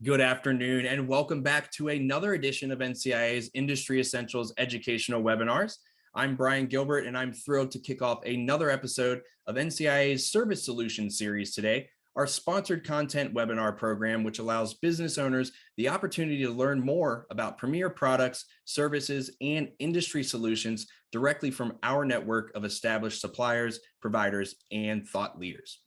Good afternoon and welcome back to another edition of NCIA's Industry Essentials Educational Webinars. I'm Brian Gilbert and I'm thrilled to kick off another episode of NCIA's Service Solutions series today, our sponsored content webinar program, which allows business owners the opportunity to learn more about premier products, services, and industry solutions directly from our network of established suppliers, providers, and thought leaders.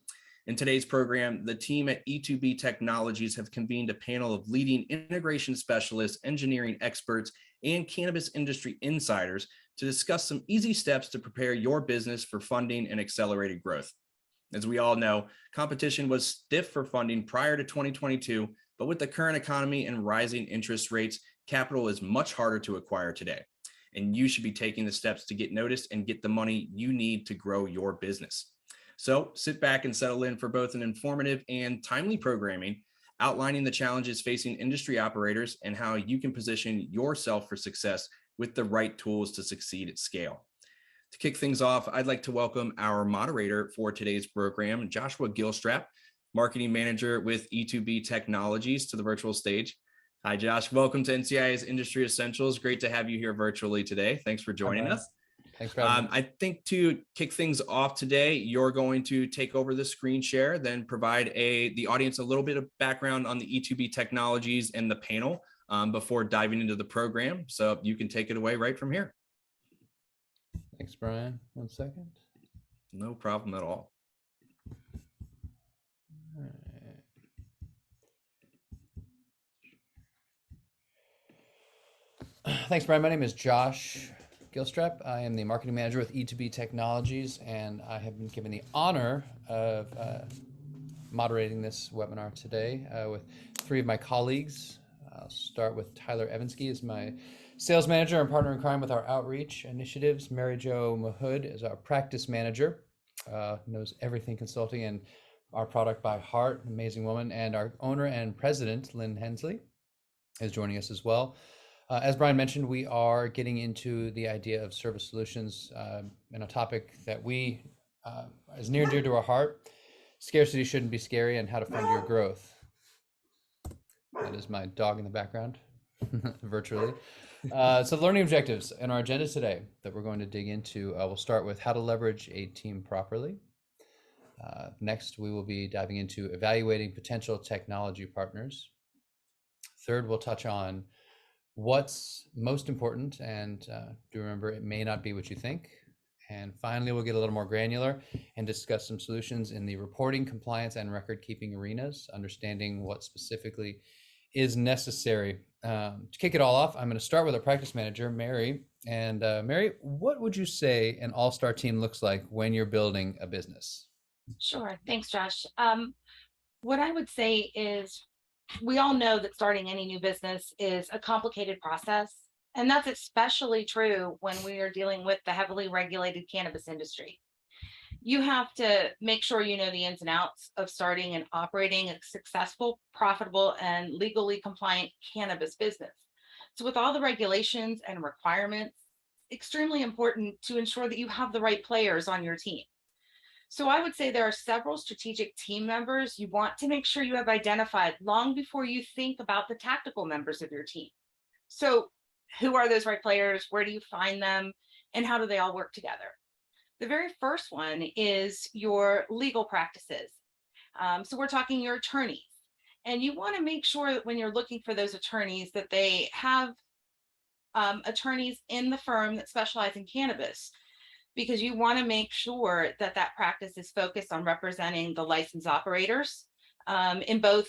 In today's program, the team at E2B Teknologies have convened a panel of leading integration specialists, engineering experts, and cannabis industry insiders to discuss some easy steps to prepare your business for funding and accelerated growth. As we all know, competition was stiff for funding prior to 2022, but with the current economy and rising interest rates, capital is much harder to acquire today. And you should be taking the steps to get noticed and get the money you need to grow your business. So sit back and settle in for both an informative and timely programming, outlining the challenges facing industry operators and how you can position yourself for success with the right tools to succeed at scale. To kick things off, I'd like to welcome our moderator for today's program, Joshua Gilstrap, Marketing Manager with E2B Teknologies, to the virtual stage. Hi, Josh. Welcome to NCIA's Industry Essentials. Great to have you here virtually today. Thanks for joining us. Thanks for having me. I think to kick things off today, you're going to take over the screen share, then provide the audience a little bit of background on the E2B Teknologies and the panel before diving into the program. So you can take it away right from here. Thanks, Brian. 1 second. No problem at all. All right. Thanks, Brian. My name is Josh Gilstrap. I am the marketing manager with E2B Teknologies, and I have been given the honor of moderating this webinar today with 3 of my colleagues. I'll start with Tyler Evansky as my sales manager and partner in crime with our outreach initiatives. Mary Jo Mahood is our practice manager, knows everything consulting and our product by heart, amazing woman. And our owner and president, Lynn Hensley, is joining us as well. As Brian mentioned, we are getting into the idea of service solutions and a topic that is near and dear to our heart. Scarcity shouldn't be scary, and how to fund your growth. That is my dog in the background, virtually. So learning objectives in our agenda today that we're going to dig into. We'll start with how to leverage a team properly. Next, we will be diving into evaluating potential technology partners. Third, we'll touch on what's most important, and do remember it may not be what you think. And finally, we'll get a little more granular and discuss some solutions in the reporting, compliance, and record keeping arenas, understanding what specifically is necessary. To kick it all off, I'm going to start with our practice manager, Mary. And Mary, what would you say an all-star team looks like when you're building a business? Sure. Thanks, Josh. What I would say is, we all know that starting any new business is a complicated process, and that's especially true when we are dealing with the heavily regulated cannabis industry. You have to make sure you know the ins and outs of starting and operating a successful, profitable, and legally compliant cannabis business. So with all the regulations and requirements, extremely important to ensure that you have the right players on your team. So I would say there are several strategic team members you want to make sure you have identified long before you think about the tactical members of your team. So who are those right players? Where do you find them? And how do they all work together? The very first one is your legal practices. So we're talking your attorneys. And you want to make sure that when you're looking for those attorneys that they have attorneys in the firm that specialize in cannabis, because you want to make sure that that practice is focused on representing the licensed operators in both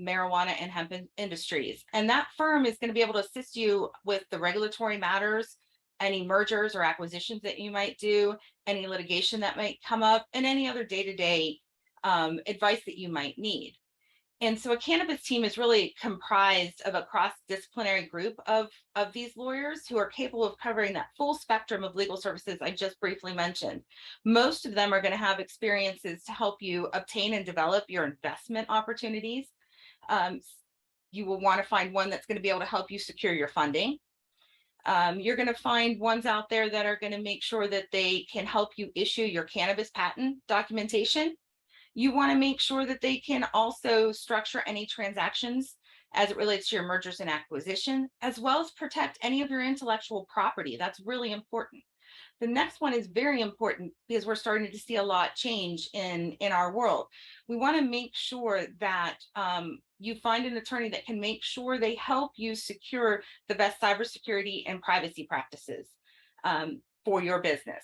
marijuana and hemp industries. And that firm is going to be able to assist you with the regulatory matters, any mergers or acquisitions that you might do, any litigation that might come up, and any other day-to-day advice that you might need. And so a cannabis team is really comprised of a cross-disciplinary group of these lawyers who are capable of covering that full spectrum of legal services I just briefly mentioned. Most of them are going to have experiences to help you obtain and develop your investment opportunities. You will want to find one that's going to be able to help you secure your funding. You're going to find ones out there that are going to make sure that they can help you issue your cannabis patent documentation. You want to make sure that they can also structure any transactions as it relates to your mergers and acquisition, as well as protect any of your intellectual property. That's really important. The next one is very important because we're starting to see a lot change in our world. We want to make sure that you find an attorney that can make sure they help you secure the best cybersecurity and privacy practices for your business.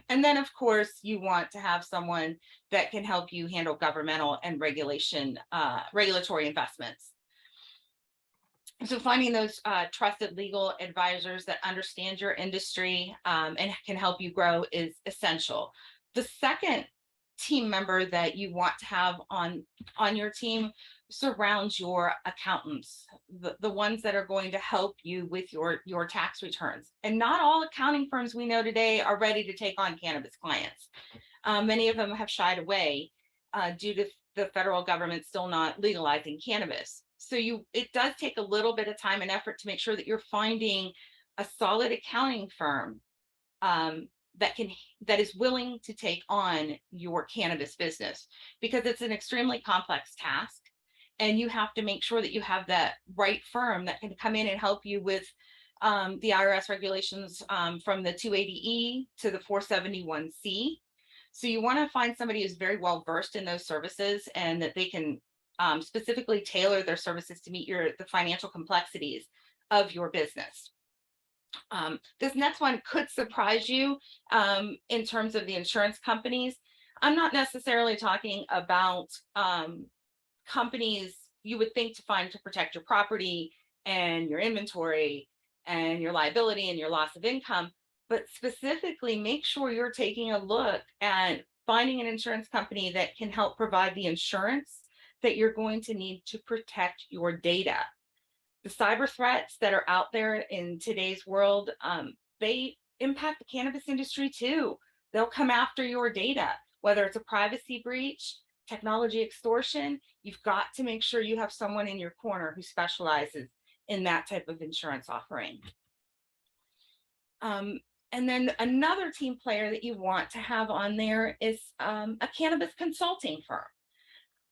And then, of course, you want to have someone that can help you handle governmental and regulatory investments. So finding those trusted legal advisors that understand your industry and can help you grow is essential. The second team member that you want to have on your team surrounds your accountants, the ones that are going to help you with your tax returns. And not all accounting firms we know today are ready to take on cannabis clients. Many of them have shied away due to the federal government still not legalizing cannabis. So it does take a little bit of time and effort to make sure that you're finding a solid accounting firm that is willing to take on your cannabis business, because it's an extremely complex task, and you have to make sure that you have that right firm that can come in and help you with the IRS regulations from the 280E to the 471C. So you want to find somebody who's very well versed in those services and that they can specifically tailor their services to meet the financial complexities of your business. This next one could surprise you in terms of the insurance companies. I'm not necessarily talking about companies you would think to find to protect your property and your inventory and your liability and your loss of income, but specifically make sure you're taking a look at finding an insurance company that can help provide the insurance that you're going to need to protect your data. The cyber threats that are out there in today's world, they impact the cannabis industry too. They'll come after your data, whether it's a privacy breach, technology extortion. You've got to make sure you have someone in your corner who specializes in that type of insurance offering. And then another team player that you want to have on there is a cannabis consulting firm.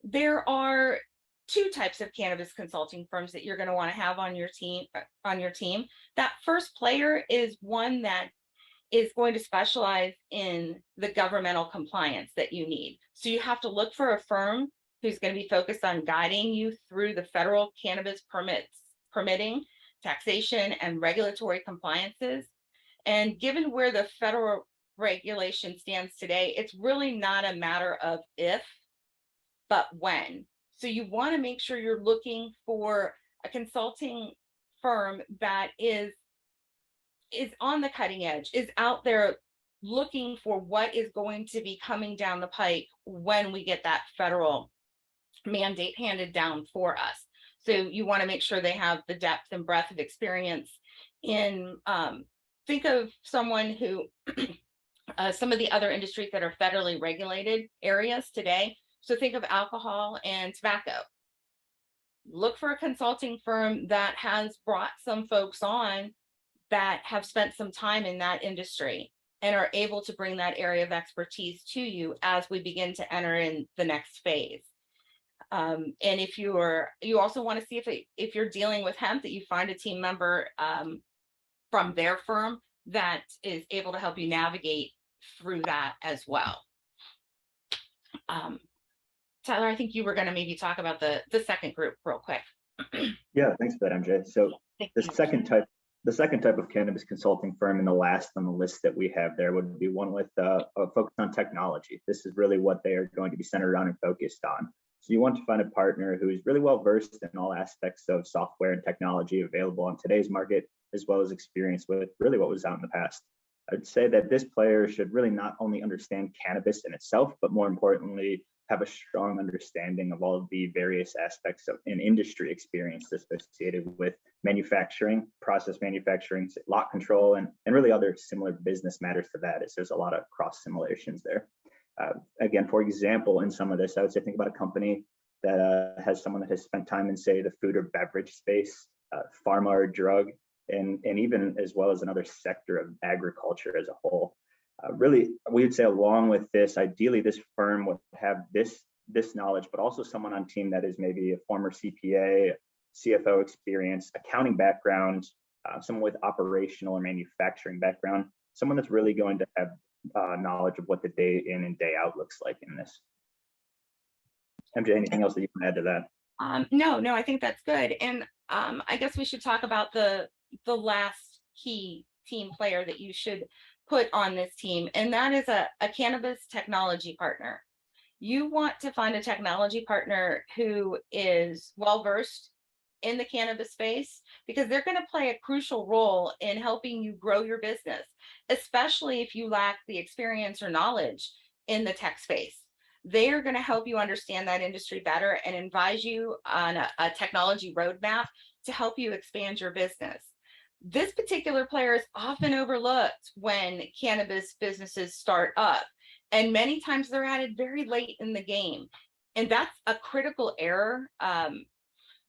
There are two types of cannabis consulting firms that you're going to want to have on your team. That first player is one that is going to specialize in the governmental compliance that you need. So you have to look for a firm who's going to be focused on guiding you through the federal cannabis permitting, taxation, and regulatory compliances. And given where the federal regulation stands today, it's really not a matter of if, but when. So you want to make sure you're looking for a consulting firm that is on the cutting edge, is out there looking for what is going to be coming down the pike when we get that federal mandate handed down for us. So you want to make sure they have the depth and breadth of experience in, think of someone who, some of the other industries that are federally regulated areas today. So think of alcohol and tobacco. Look for a consulting firm that has brought some folks on that have spent some time in that industry and are able to bring that area of expertise to you as we begin to enter in the next phase. And if you also want to see if you're dealing with hemp, that you find a team member from their firm that is able to help you navigate through that as well. Tyler, I think you were going to maybe talk about the second group real quick. Yeah, thanks for that, MJ. So the second type of cannabis consulting firm, and the last on the list that we have there, would be one with a focus on technology. This is really what they are going to be centered on and focused on. So you want to find a partner who is really well versed in all aspects of software and technology available on today's market, as well as experience with really what was out in the past. I'd say that this player should really not only understand cannabis in itself, but more importantly, have a strong understanding of all of the various aspects of an industry experience associated with manufacturing, process manufacturing, lot control, and really other similar business matters to that, as there's a lot of cross simulations there. Again, for example, in some of this, I would say think about a company that has someone that has spent time in, say, the food or beverage space, pharma or drug, and even as well as another sector of agriculture as a whole. Really, we would say along with this, ideally this firm would have this knowledge, but also someone on team that is maybe a former CPA, CFO experience, accounting background, someone with operational or manufacturing background, someone that's really going to have knowledge of what the day in and day out looks like in this. MJ, anything else that you can add to that? No, I think that's good. And I guess we should talk about the last key team player that you should put on this team, and that is a cannabis technology partner. You want to find a technology partner who is well-versed in the cannabis space, because they're going to play a crucial role in helping you grow your business, especially if you lack the experience or knowledge in the tech space. They are going to help you understand that industry better and advise you on a technology roadmap to help you expand your business. This particular player is often overlooked when cannabis businesses start up, and many times they're added very late in the game. And that's a critical error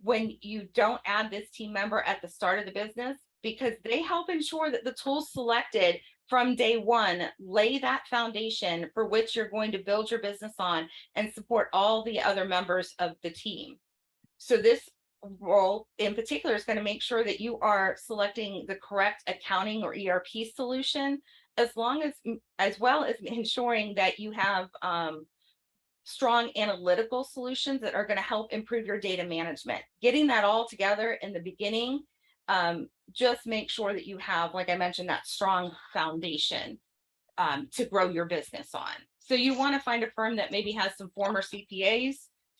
when you don't add this team member at the start of the business, because they help ensure that the tools selected from day one lay that foundation for which you're going to build your business on and support all the other members of the team. So this role in particular is going to make sure that you are selecting the correct accounting or ERP solution, as well as ensuring that you have strong analytical solutions that are going to help improve your data management. Getting that all together in the beginning, just make sure that you have, like I mentioned, that strong foundation to grow your business on. So you want to find a firm that maybe has some former CPAs,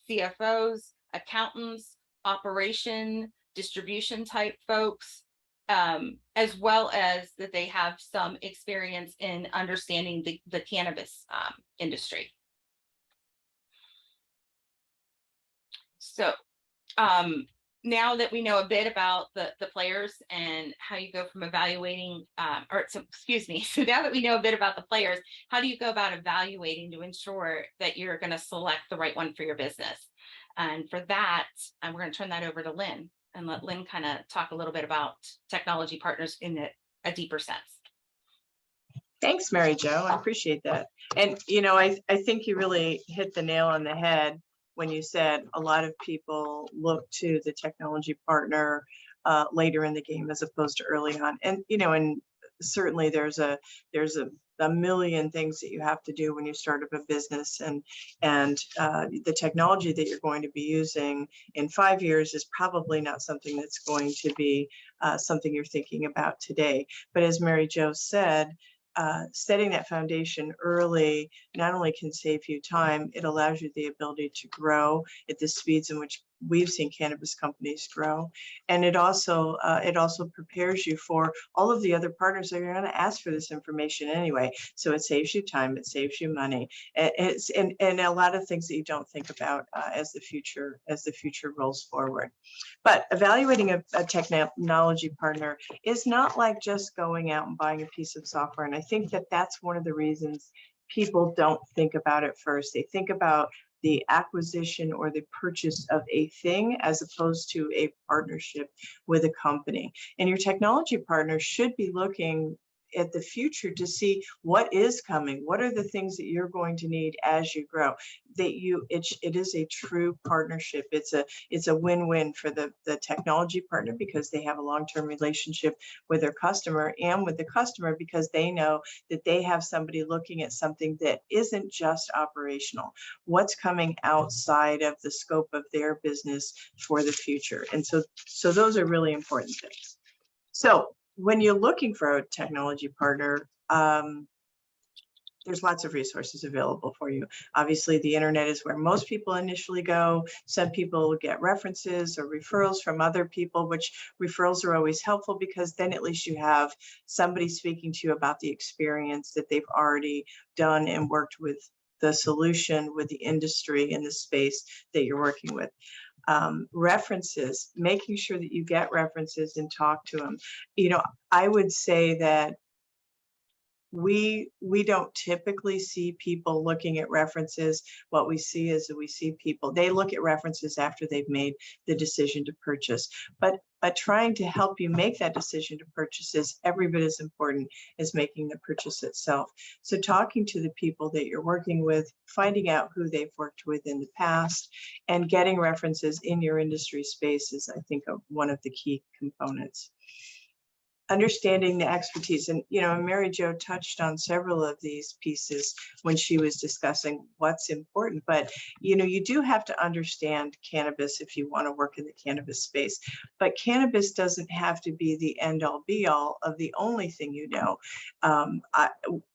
CFOs, accountants, operation, distribution type folks, as well as that they have some experience in understanding the cannabis industry. So now that we know a bit about the players and how you go from evaluating, so now that we know a bit about the players, how do you go about evaluating to ensure that you're going to select the right one for your business? And for that, we're going to turn that over to Lynn and let Lynn kind of talk a little bit about technology partners in a deeper sense. Thanks, Mary Jo. I appreciate that. And, I think you really hit the nail on the head when you said a lot of people look to the technology partner later in the game as opposed to early on. And, and certainly there's a million things that you have to do when you start up a business, and the technology that you're going to be using in 5 years is probably not something that's going to be something you're thinking about today. But as Mary Jo said, setting that foundation early not only can save you time, it allows you the ability to grow at the speeds in which we've seen cannabis companies grow. And it also prepares you for all of the other partners that are going to ask for this information anyway. So it saves you time, it saves you money, and a lot of things that you don't think about as the future rolls forward. But evaluating a technology partner is not like just going out and buying a piece of software. And I think that that's one of the reasons people don't think about it first. They think about the acquisition or the purchase of a thing as opposed to a partnership with a company. And your technology partner should be looking at the future to see what is coming, what are the things that you're going to need as you grow. It is a true partnership. It's a win-win for the technology partner, because they have a long-term relationship with their customer, and with the customer because they know that they have somebody looking at something that isn't just operational. What's coming outside of the scope of their business for the future? And so those are really important things. So when you're looking for a technology partner, there's lots of resources available for you. Obviously, the internet is where most people initially go. Some people get references or referrals from other people, which referrals are always helpful, because then at least you have somebody speaking to you about the experience that they've already done and worked with the solution, with the industry in the space that you're working with. References, making sure that you get references and talk to them. I would say that we don't typically see people looking at references. What we see is that we see people, they look at references after they've made the decision to purchase. But but trying to help you make that decision to purchase is every bit as important as making the purchase itself. So talking to the people that you're working with, finding out who they've worked with in the past, and getting references in your industry space is, I think, one of the key components. Understanding the expertise, and Mary Jo touched on several of these pieces when she was discussing what's important, but you do have to understand cannabis if you want to work in the cannabis space. But cannabis doesn't have to be the end all be all of the only thing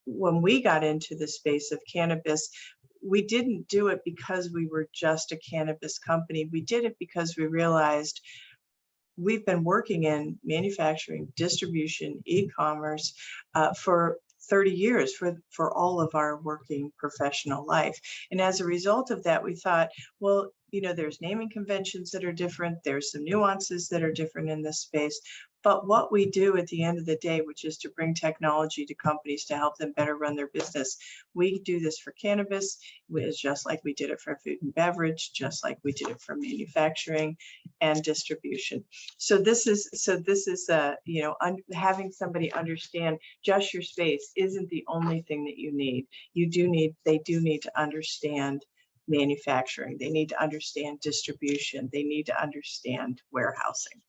when we got into the space of cannabis, we didn't do it because we were just a cannabis company. We did it because we realized we've been working in manufacturing, distribution, e-commerce for 30 years for all of our working professional life. And as a result of that, we thought, well, there's naming conventions that are different. There's some nuances that are different in this space. But what we do at the end of the day, which is to bring technology to companies to help them better run their business, we do this for cannabis, just like we did it for food and beverage, just like we did it for manufacturing and distribution. So this is having somebody understand just your space isn't the only thing that you need. They do need to understand manufacturing. They need to understand distribution. They need to understand warehousing.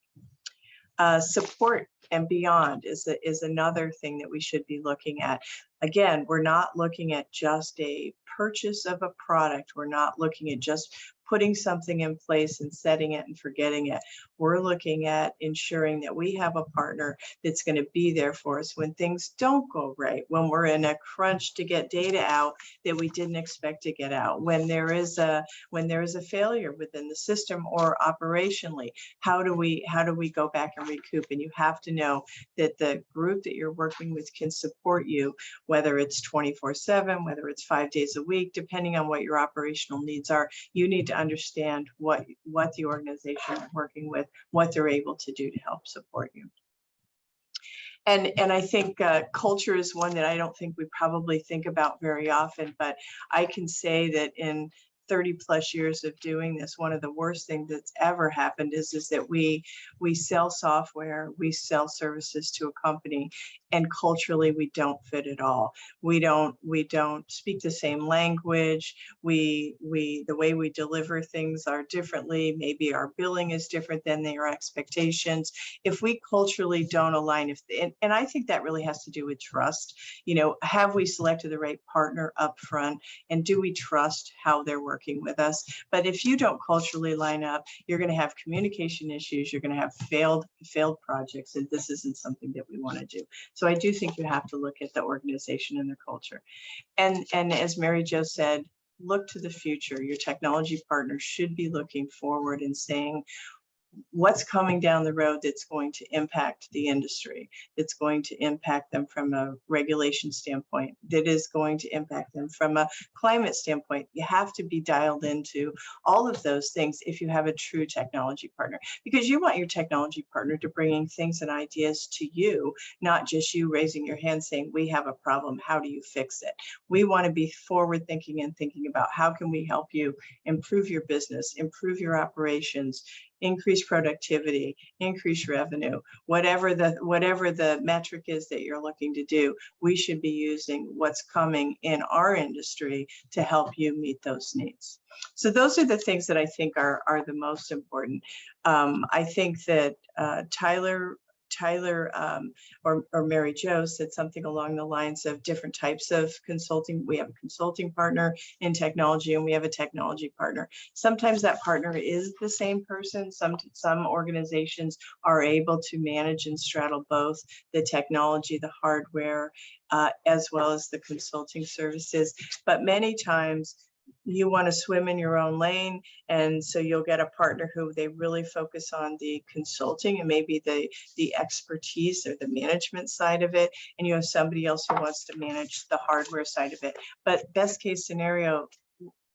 Support and beyond is another thing that we should be looking at. Again, we're not looking at just a purchase of a product. We're not looking at just putting something in place and setting it and forgetting it. We're looking at ensuring that we have a partner that's going to be there for us when things don't go right, when we're in a crunch to get data out that we didn't expect to get out, when there is a failure within the system or operationally. How do we go back and recoup? And you have to know that the group that you're working with can support you, whether it's 24/7, whether it's 5 days a week, depending on what your operational needs are. You need to understand what the organization is working with, what they're able to do to help support you. And I think culture is one that I don't think we probably think about very often, but I can say that in 30 plus years of doing this, one of the worst things that's ever happened is that we sell software, we sell services to a company, and culturally we don't fit at all. We don't speak the same language. The way we deliver things are differently. Maybe our billing is different than their expectations. If we culturally don't align, and I think that really has to do with trust. Have we selected the right partner up front, and do we trust how they're working with us? But if you don't culturally line up, you're going to have communication issues. You're going to have failed projects, and this isn't something that we want to do. So I do think you have to look at the organization and the culture. And as Mary Jo said, look to the future. Your technology partner should be looking forward and saying, what's coming down the road that's going to impact the industry, that's going to impact them from a regulation standpoint, that is going to impact them from a climate standpoint. You have to be dialed into all of those things if you have a true technology partner, because you want your technology partner to bring things and ideas to you, not just you raising your hand saying, we have a problem, how do you fix it? We want to be forward thinking and thinking about how can we help you improve your business, improve your operations, increase productivity, increase revenue, whatever the metric is that you're looking to do. We should be using what's coming in our industry to help you meet those needs. So those are the things that I think are the most important. I think that Tyler or Mary Jo said something along the lines of different types of consulting. We have a consulting partner in technology, and we have a technology partner. Sometimes that partner is the same person. Some organizations are able to manage and straddle both the technology, the hardware, as well as the consulting services. But many times, you want to swim in your own lane, and so you'll get a partner who they really focus on the consulting and maybe the expertise or the management side of it, and you have somebody else who wants to manage the hardware side of it. But best case scenario,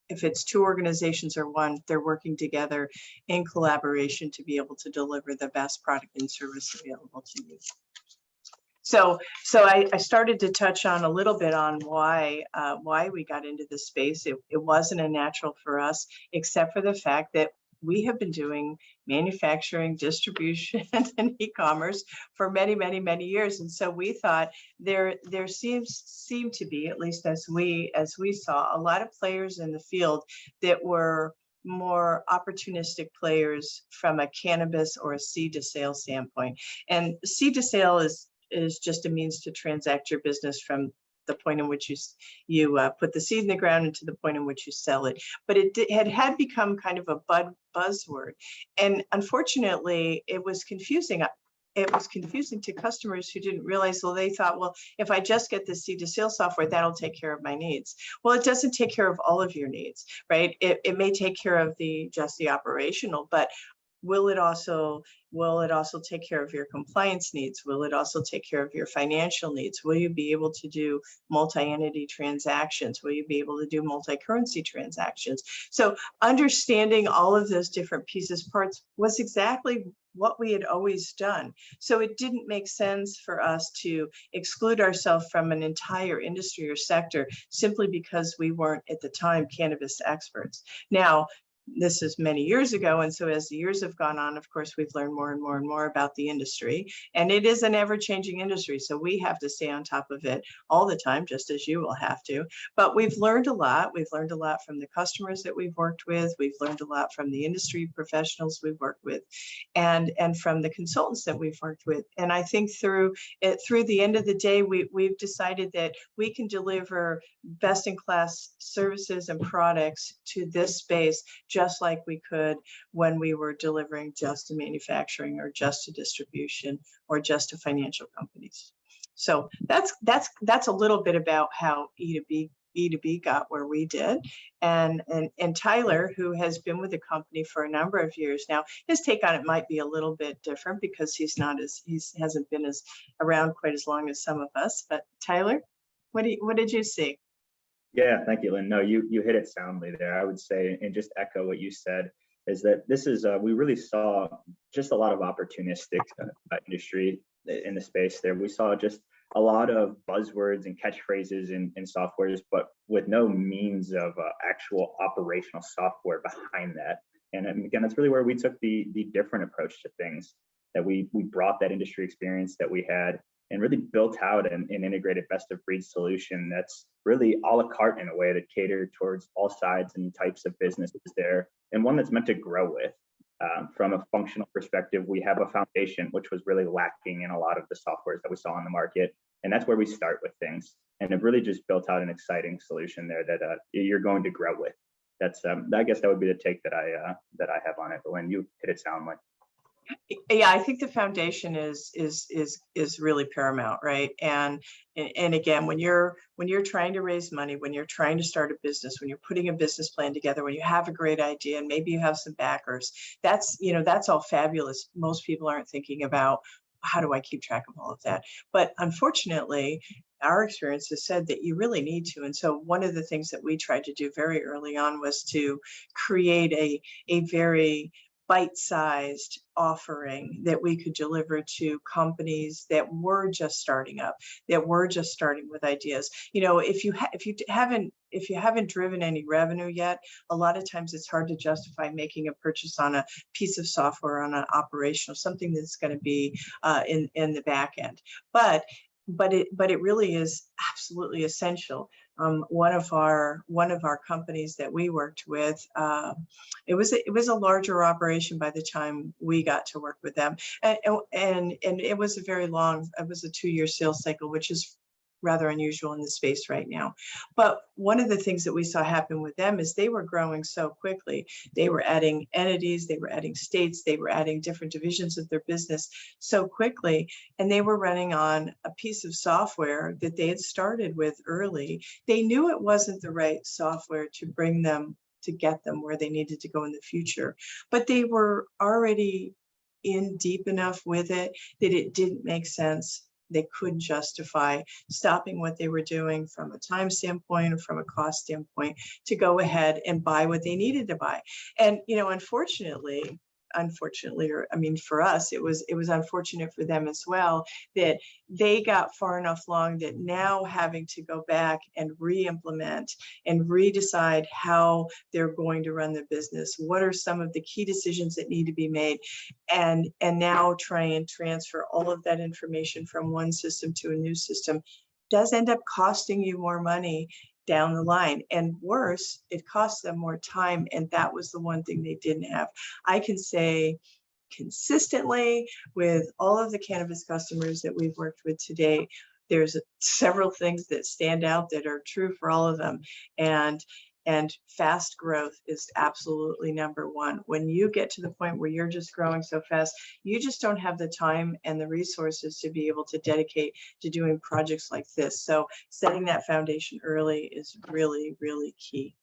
if it's two organizations or one, they're working together in collaboration to be able to deliver the best product and service available to you. So I started to touch on a little bit on why we got into this space. It wasn't a natural for us, except for the fact that we have been doing manufacturing, distribution, and e-commerce for many, many, many years. And so we thought there seemed to be, at least as we saw, a lot of players in the field that were more opportunistic players from a cannabis or a seed to sale standpoint. And seed to sale is just a means to transact your business from the point in which you put the seed in the ground and to the point in which you sell it. But it had become kind of a buzzword. And unfortunately, it was confusing. It was confusing to customers who didn't realize, well, they thought, well, if I just get the seed to sale software, that'll take care of my needs. Well, it doesn't take care of all of your needs, right? It may take care of just the operational, but will it also take care of your compliance needs? Will it also take care of your financial needs? Will you be able to do multi-entity transactions? Will you be able to do multi-currency transactions? So understanding all of those different pieces, parts was exactly what we had always done. So it didn't make sense for us to exclude ourselves from an entire industry or sector simply because we weren't at the time cannabis experts. Now, this is many years ago. And so as the years have gone on, of course, we've learned more and more and more about the industry. And it is an ever-changing industry. So we have to stay on top of it all the time, just as you will have to. But we've learned a lot. We've learned a lot from the customers that we've worked with. We've learned a lot from the industry professionals we've worked with and from the consultants that we've worked with. And I think through the end of the day, we've decided that we can deliver best-in-class services and products to this space just like we could when we were delivering just to manufacturing or just to distribution or just to financial companies. So that's a little bit about how E2B got where we did. And Tyler, who has been with the company for a number of years now, his take on it might be a little bit different because he hasn't been around quite as long as some of us. But Tyler, what did you see? Yeah, thank you, Lynn. No, you hit it soundly there. I would say, and just echo what you said, is that this is, we really saw just a lot of opportunistic industry in the space there. We saw just a lot of buzzwords and catchphrases in softwares, but with no means of actual operational software behind that. And again, that's really where we took the different approach to things, that we brought that industry experience that we had and really built out an integrated best of breed solution that's really a la carte in a way that catered towards all sides and types of businesses there, and one that's meant to grow with. From a functional perspective, we have a foundation which was really lacking in a lot of the softwares that we saw on the market, and that's where we start with things. And it really just built out an exciting solution there that you're going to grow with. That's I guess that would be the take that I have on it. But when you hit it soundly. Yeah, I think the foundation is really paramount, right? And again, when you're trying to raise money, when you're trying to start a business, when you're putting a business plan together, when you have a great idea and maybe you have some backers, that's all fabulous. Most people aren't thinking about how do I keep track of all of that? But unfortunately, our experience has said that you really need to. And so one of the things that we tried to do very early on was to create a very bite-sized offering that we could deliver to companies that were just starting up, that were just starting with ideas. If you haven't driven any revenue yet, a lot of times it's hard to justify making a purchase on a piece of software, on an operational, something that's going to be in the back end. But it really is absolutely essential. One of our companies that we worked with, it was a larger operation by the time we got to work with them, and it was a 2-year sales cycle, which is rather unusual in the space right now. But one of the things that we saw happen with them is they were growing so quickly. They were adding entities, they were adding states, they were adding different divisions of their business so quickly. And they were running on a piece of software that they had started with early. They knew it wasn't the right software to get them where they needed to go in the future. But they were already in deep enough with it that it didn't make sense. They couldn't justify stopping what they were doing from a time standpoint or from a cost standpoint to go ahead and buy what they needed to buy. And, unfortunately, unfortunately, or I mean, for us, it was unfortunate for them as well, that they got far enough along that now having to go back and re-implement and redecide how they're going to run the business. What are some of the key decisions that need to be made? And now try and transfer all of that information from one system to a new system does end up costing you more money down the line. And worse, it costs them more time. And that was the one thing they didn't have. I can say consistently with all of the cannabis customers that we've worked with today, there's several things that stand out that are true for all of them. And fast growth is absolutely number one. When you get to the point where you're just growing so fast, you just don't have the time and the resources to be able to dedicate to doing projects like this. So setting that foundation early is really, really key.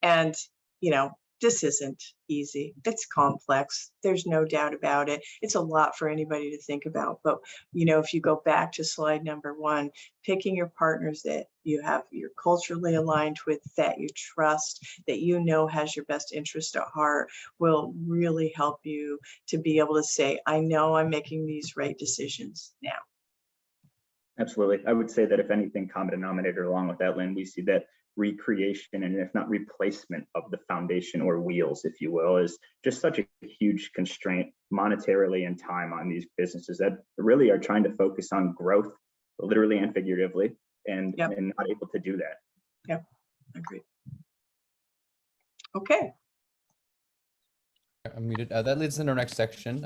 And, you know, this isn't easy. It's complex. There's no doubt about it. It's a lot for anybody to think about. But, you know, if you go back to slide number one, picking your partners that you're culturally aligned with, that you trust, that you know has your best interest at heart, will really help you to be able to say, I know I'm making these right decisions now. Absolutely. I would say that if anything, common denominator along with that, Lynn, we see that recreation and if not replacement of the foundation or wheels, if you will, is just such a huge constraint monetarily and time on these businesses that really are trying to focus on growth, literally and figuratively, and not able to do that. Yep, agreed. Okay. I'm muted. That leads into our next section.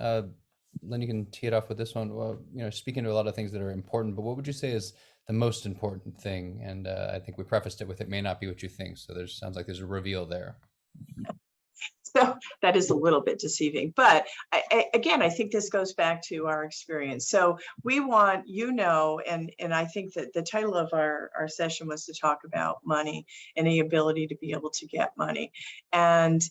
Lynn, you can tee it off with this one. Well, you know, speaking to a lot of things that are important, but what would you say is the most important thing? And I think we prefaced it with, it may not be what you think. So sounds like there's a reveal there. So that is a little bit deceiving, but again, I think this goes back to our experience. So we want, you know, and I think that the title of our session was to talk about money and the ability to be able to get money. And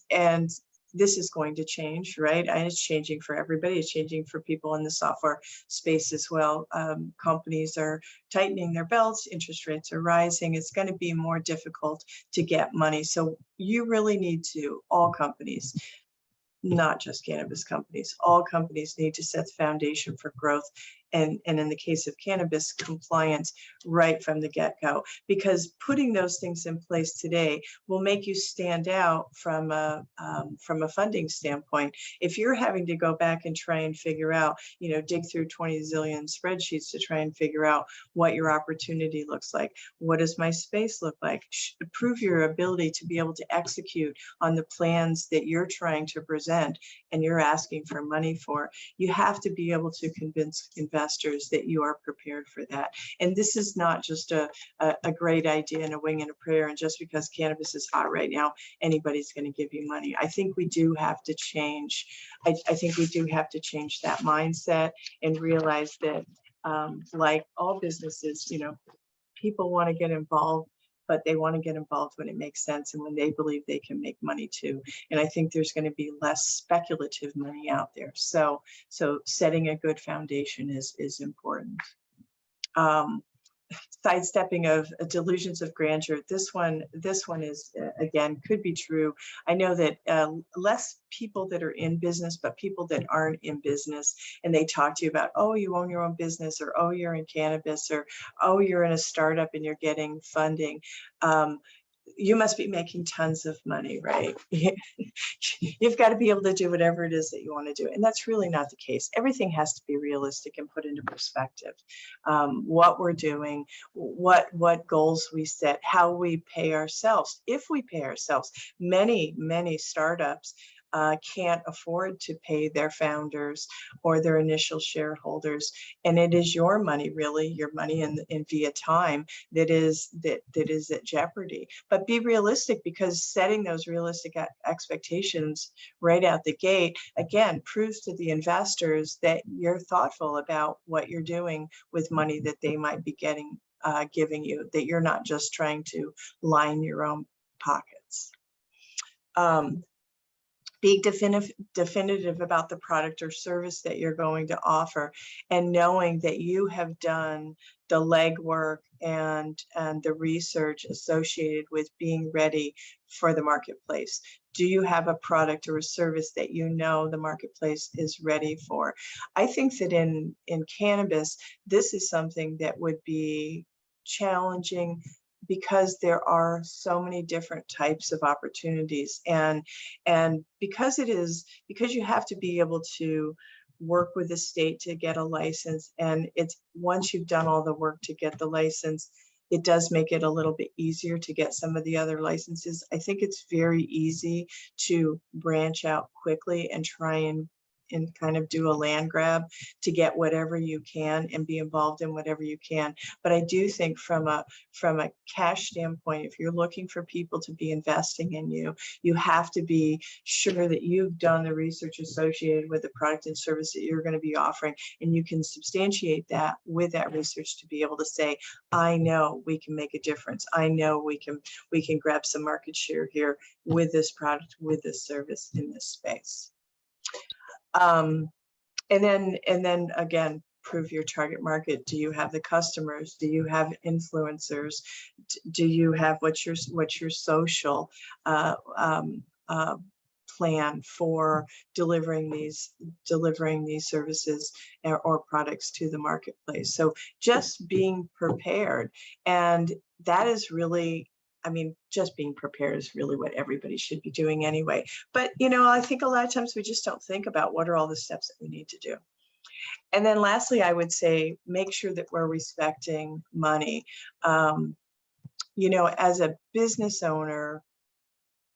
this is going to change, right? And it's changing for everybody. It's changing for people in the software space as well. Companies are tightening their belts, interest rates are rising. It's going to be more difficult to get money. So you really need to, all companies, not just cannabis companies, all companies need to set the foundation for growth. And in the case of cannabis, compliance right from the get-go, because putting those things in place today will make you stand out from a funding standpoint. If you're having to go back and try and figure out, you know, dig through 20 zillion spreadsheets to try and figure out what your opportunity looks like, what does my space look like, prove your ability to be able to execute on the plans that you're trying to present and you're asking for money for, you have to be able to convince investors that you are prepared for that. And this is not just a great idea and a wing and a prayer, and just because cannabis is hot right now, anybody's going to give you money. I think we do have to change. I think we do have to change that mindset and realize that, like all businesses, you know, people want to get involved, but they want to get involved when it makes sense and when they believe they can make money too. And I think there's going to be less speculative money out there. So setting a good foundation is important. Sidestepping of delusions of grandeur. This one is, again, could be true. I know that less people that are in business, but people that aren't in business, and they talk to you about, oh, you own your own business, or oh, you're in cannabis, or oh, you're in a startup and you're getting funding. You must be making tons of money, right? You've got to be able to do whatever it is that you want to do. And that's really not the case. Everything has to be realistic and put into perspective. What we're doing, what goals we set, how we pay ourselves, if we pay ourselves. Many startups can't afford to pay their founders or their initial shareholders, and it is your money, really, your money in via time that is at jeopardy. But be realistic, because setting those realistic expectations right out the gate, again, proves to the investors that you're thoughtful about what you're doing with money that they might be giving you, that you're not just trying to line your own pockets. Be definitive about the product or service that you're going to offer, and knowing that you have done the legwork and the research associated with being ready for the marketplace. Do you have a product or a service that you know the marketplace is ready for? I think that in cannabis, this is something that would be challenging because there are so many different types of opportunities, and because you have to be able to work with the state to get a license, and it's once you've done all the work to get the license, it does make it a little bit easier to get some of the other licenses. I think it's very easy to branch out quickly and try and kind of do a land grab to get whatever you can and be involved in whatever you can. But I do think from a cash standpoint, if you're looking for people to be investing in you, you have to be sure that you've done the research associated with the product and service that you're going to be offering, and you can substantiate that with that research to be able to say, I know we can make a difference. I know we can grab some market share here with this product, with this service in this space. And then again, prove your target market. Do you have the customers? Do you have influencers? Do you have what's your social plan for delivering these services or products to the marketplace? So just being prepared, and that is really, I mean, just being prepared is really what everybody should be doing anyway. But, I think a lot of times we just don't think about what are all the steps that we need to do. And then lastly, I would say, make sure that we're respecting money. As a business owner,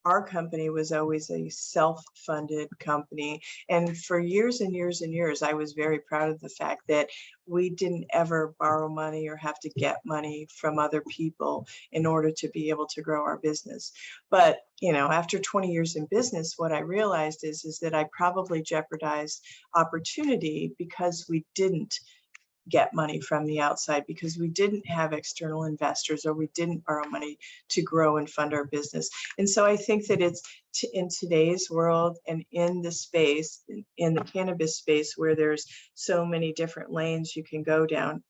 our company was always a self-funded company. And for years and years and years, I was very proud of the fact that we didn't ever borrow money or have to get money from other people in order to be able to grow our business. But, after 20 years in business, what I realized is that I probably jeopardized opportunity because we didn't get money from the outside, because we didn't have external investors, or we didn't borrow money to grow and fund our business. And so I think that it's in today's world and in the space, in the cannabis space, where there's so many different lanes you can go down,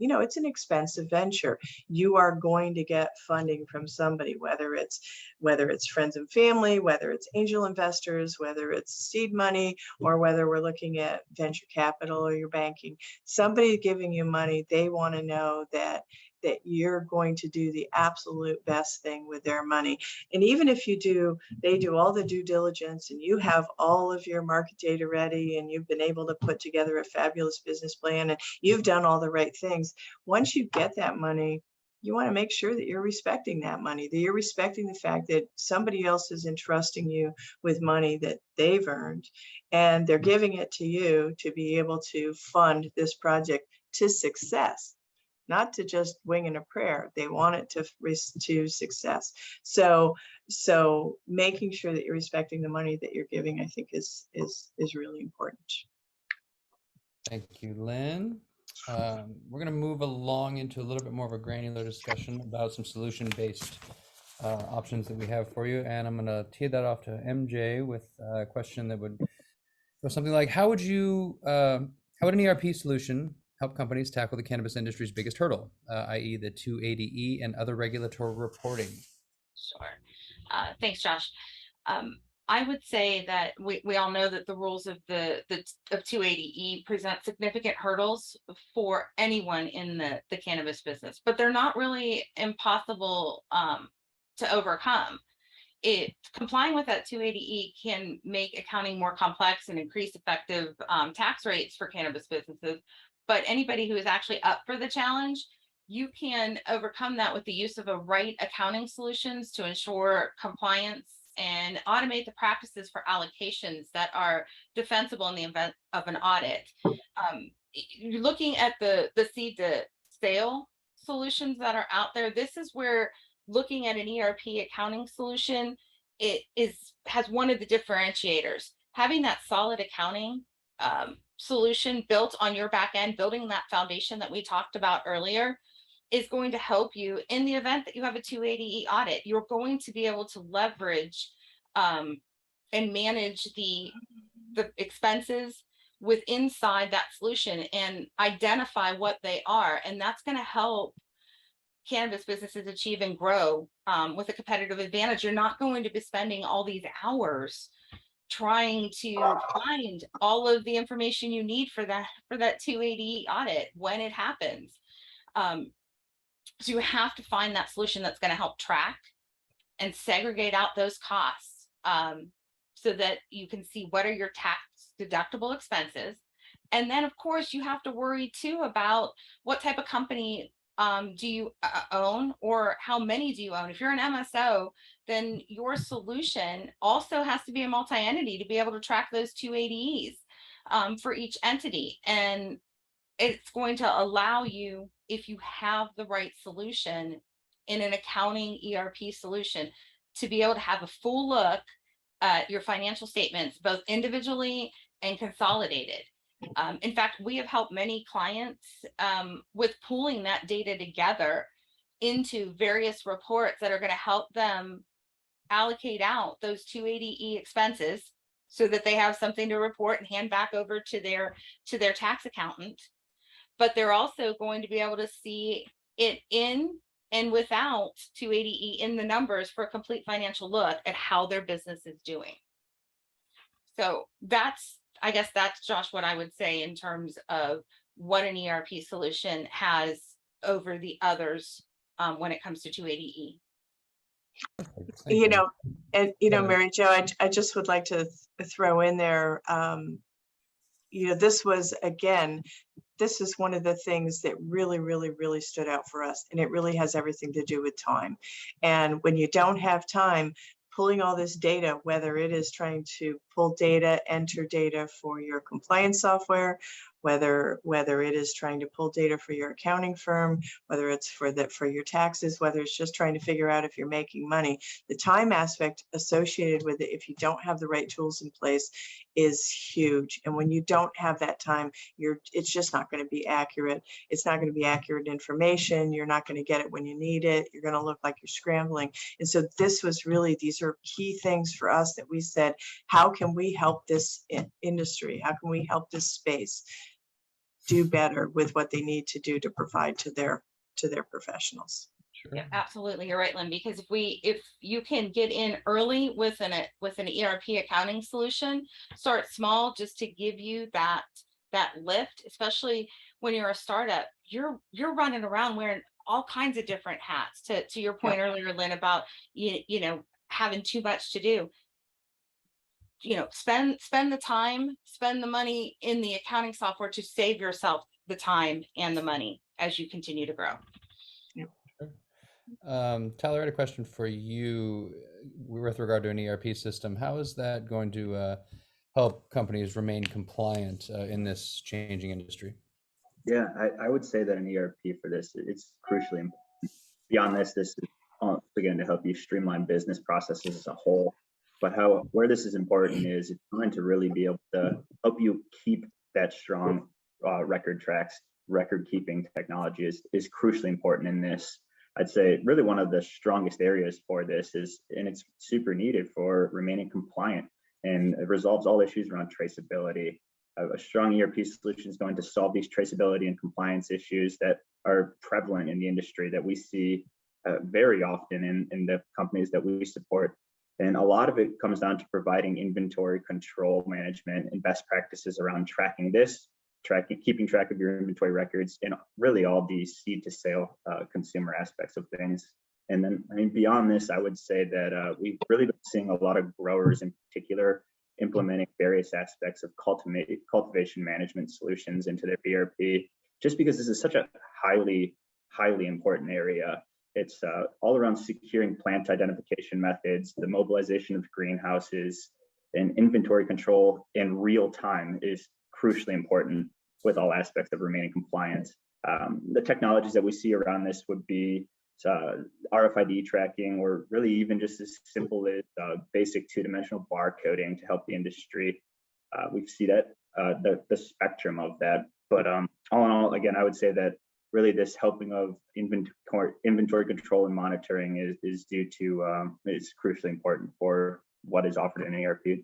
it's an expensive venture. You are going to get funding from somebody, whether it's friends and family, whether it's angel investors, whether it's seed money, or whether we're looking at venture capital or your banking. Somebody giving you money, they want to know that you're going to do the absolute best thing with their money. And even if they do all the due diligence, and you have all of your market data ready, and you've been able to put together a fabulous business plan, and you've done all the right things, once you get that money, you want to make sure that you're respecting that money, that you're respecting the fact that somebody else is entrusting you with money that they've earned, and they're giving it to you to be able to fund this project to success. Not to just wing in a prayer. They want it to success. So making sure that you're respecting the money that you're giving, I think is really important. Thank you, Lynn. We're going to move along into a little bit more of a granular discussion about some solution-based options that we have for you. And I'm going to tee that off to MJ with a question that would go something like, how would an ERP solution help companies tackle the cannabis industry's biggest hurdle, i.e. the 280E and other regulatory reporting? Sure. Thanks, Josh. I would say that we all know that the rules of of 280E present significant hurdles for anyone in the cannabis business, but they're not really impossible to overcome. Complying with that 280E can make accounting more complex and increase effective tax rates for cannabis businesses. But anybody who is actually up for the challenge, you can overcome that with the use of a right accounting solutions to ensure compliance and automate the practices for allocations that are defensible in the event of an audit. You're looking at the seed to sale solutions that are out there. This is where looking at an ERP accounting solution, has one of the differentiators. Having that solid accounting solution built on your back end, building that foundation that we talked about earlier, is going to help you in the event that you have a 280E audit. You're going to be able to leverage and manage the expenses with inside that solution and identify what they are. And that's going to help cannabis businesses achieve and grow with a competitive advantage. You're not going to be spending all these hours trying to find all of the information you need for that 280 audit when it happens. So you have to find that solution that's going to help track and segregate out those costs, so that you can see what are your tax deductible expenses. And then of course you have to worry too about what type of company do you own, or how many do you own. If you're an MSO, then your solution also has to be a multi-entity to be able to track those 280Es for each entity. And it's going to allow you, if you have the right solution in an accounting ERP solution, to be able to have a full look at your financial statements, both individually and consolidated. In fact, we have helped many clients with pooling that data together into various reports that are going to help them allocate out those 280E expenses so that they have something to report and hand back over to their tax accountant. But they're also going to be able to see it in and without 280E in the numbers for a complete financial look at how their business is doing. So I guess that's, Josh, what I would say in terms of what an ERP solution has over the others when it comes to 280E. You know, and Mary Jo, I just would like to throw in there, this is one of the things that really, really, really stood out for us. And it really has everything to do with time. And when you don't have time, pulling all this data, whether it is trying to pull data, enter data for your compliance software, whether it is trying to pull data for your accounting firm, whether it's for your taxes, whether it's just trying to figure out if you're making money, the time aspect associated with it, if you don't have the right tools in place, is huge. And when you don't have that time, it's just not going to be accurate. It's not going to be accurate information. You're not going to get it when you need it. You're going to look like you're scrambling. And so these are key things for us that we said, how can we help this industry? How can we help this space do better with what they need to do to provide to their professionals? Sure. Yeah, absolutely. You're right, Lynn, because if you can get in early with an ERP accounting solution, start small just to give you that lift, especially when you're a startup, you're running around wearing all kinds of different hats. To your point earlier, Lynn, about having too much to do. Spend the time, spend the money in the accounting software to save yourself the time and the money as you continue to grow. Tyler, I had a question for you with regard to an ERP system. How is that going to help companies remain compliant in this changing industry? Yeah, I would say that an ERP for this, it's crucially important. Beyond this is again to help you streamline business processes as a whole. But where this is important is it's going to really be able to help you keep that strong record keeping technology is crucially important in this. I'd say really one of the strongest areas for this and it's super needed for remaining compliant, and it resolves all issues around traceability. A strong ERP solution is going to solve these traceability and compliance issues that are prevalent in the industry that we see very often in the companies that we support. And a lot of it comes down to providing inventory control management and best practices around keeping track of your inventory records, and really all the seed to sale consumer aspects of things. And then, beyond this, I would say that we've really been seeing a lot of growers in particular implementing various aspects of cultivation management solutions into their ERP, just because this is such a highly, highly important area. It's all around securing plant identification methods, the mobilization of greenhouses, and inventory control in real time is crucially important with all aspects of remaining compliant. The technologies that we see around this would be RFID tracking, or really even just as simple as basic two-dimensional barcoding to help the industry. We see that the spectrum of that. But all in all, again, I would say that really this helping of inventory control and monitoring is crucially important for what is offered in ERP.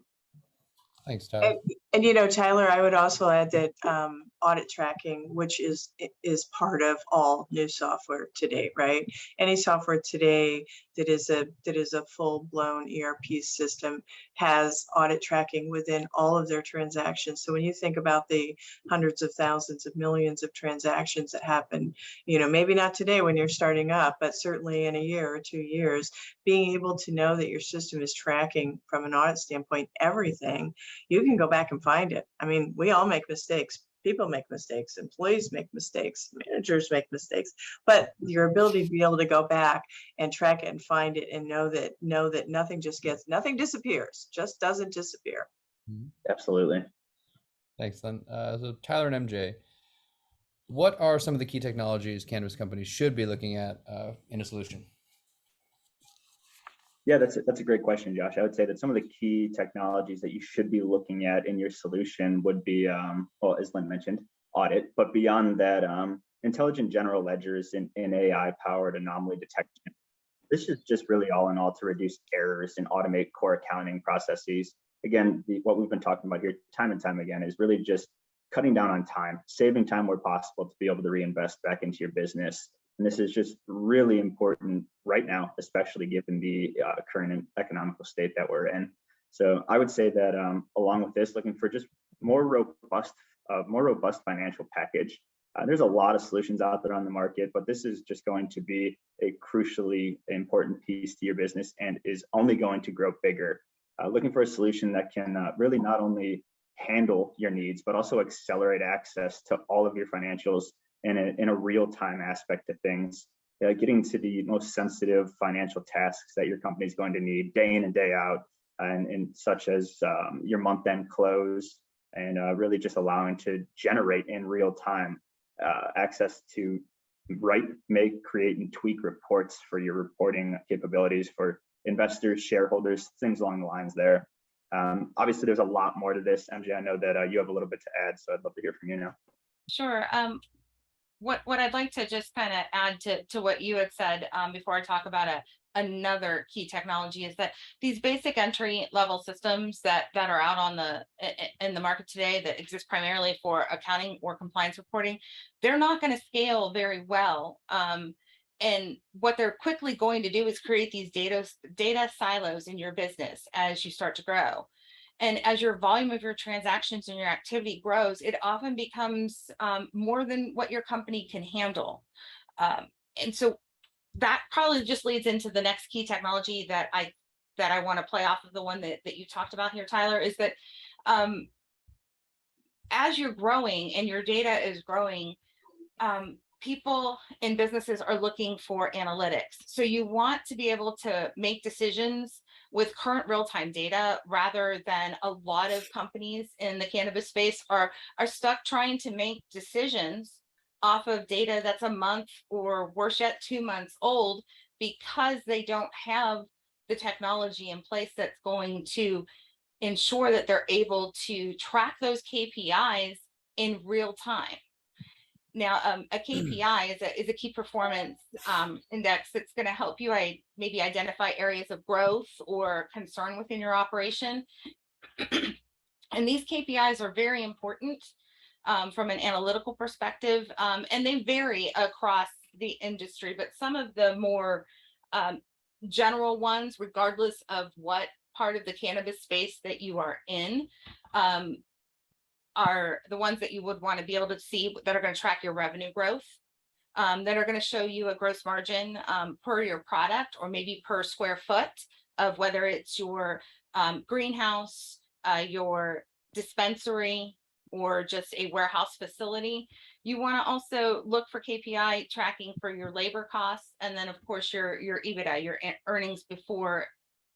Thanks, Tyler. And Tyler, I would also add that audit tracking, which is part of all new software today, right? Any software today that is a full-blown ERP system has audit tracking within all of their transactions. So when you think about the hundreds of thousands of millions of transactions that happen, maybe not today when you're starting up, but certainly in a year or 2 years, being able to know that your system is tracking from an audit standpoint everything, you can go back and find it. I mean, we all make mistakes. People make mistakes, employees make mistakes, managers make mistakes, but your ability to be able to go back and track it and find it and know that nothing disappears, just doesn't disappear. Absolutely. Thanks, Lynn. So Tyler and MJ, what are some of the key technologies cannabis companies should be looking at in a solution? Yeah, that's a great question, Josh. I would say that some of the key technologies that you should be looking at in your solution would be, well, as Lynn mentioned, audit, but beyond that, intelligent general ledgers and AI-powered anomaly detection. This is just really all in all to reduce errors and automate core accounting processes. Again, what we've been talking about here time and time again is really just cutting down on time, saving time where possible to be able to reinvest back into your business. And this is just really important right now, especially given the current economical state that we're in. So I would say that along with this, looking for just more robust financial package. There's a lot of solutions out there on the market, but this is just going to be a crucially important piece to your business and is only going to grow bigger. Looking for a solution that can really not only handle your needs, but also accelerate access to all of your financials in a real-time aspect of things, getting to the most sensitive financial tasks that your company is going to need day in and day out, and such as your month-end close, and really just allowing to generate in real time access to write, make, create, and tweak reports for your reporting capabilities for investors, shareholders, things along the lines there. Obviously, there's a lot more to this, MJ. I know that you have a little bit to add, so I'd love to hear from you now. Sure. What I'd like to just kind of add to what you had said before I talk about another key technology is that these basic entry level systems that are out in the market today that exist primarily for accounting or compliance reporting, they're not going to scale very well. And what they're quickly going to do is create these data silos in your business as you start to grow. And as your volume of your transactions and your activity grows, it often becomes more than what your company can handle. And so that probably just leads into the next key technology that I want to play off of the one that you talked about here, Tyler, is that as you're growing and your data is growing, people in businesses are looking for analytics. So you want to be able to make decisions with current real-time data, rather than a lot of companies in the cannabis space are stuck trying to make decisions off of data that's a month or worse yet 2 months old, because they don't have the technology in place that's going to ensure that they're able to track those KPIs in real time. Now, a KPI is a key performance index that's going to help you maybe identify areas of growth or concern within your operation. And these KPIs are very important from an analytical perspective, and they vary across the industry, but some of the more general ones, regardless of what part of the cannabis space that you are in, are the ones that you would want to be able to see that are going to track your revenue growth, that are going to show you a gross margin per your product, or maybe per square foot of whether it's your greenhouse, your dispensary, or just a warehouse facility. You want to also look for KPI tracking for your labor costs, and then of course your EBITDA, your earnings before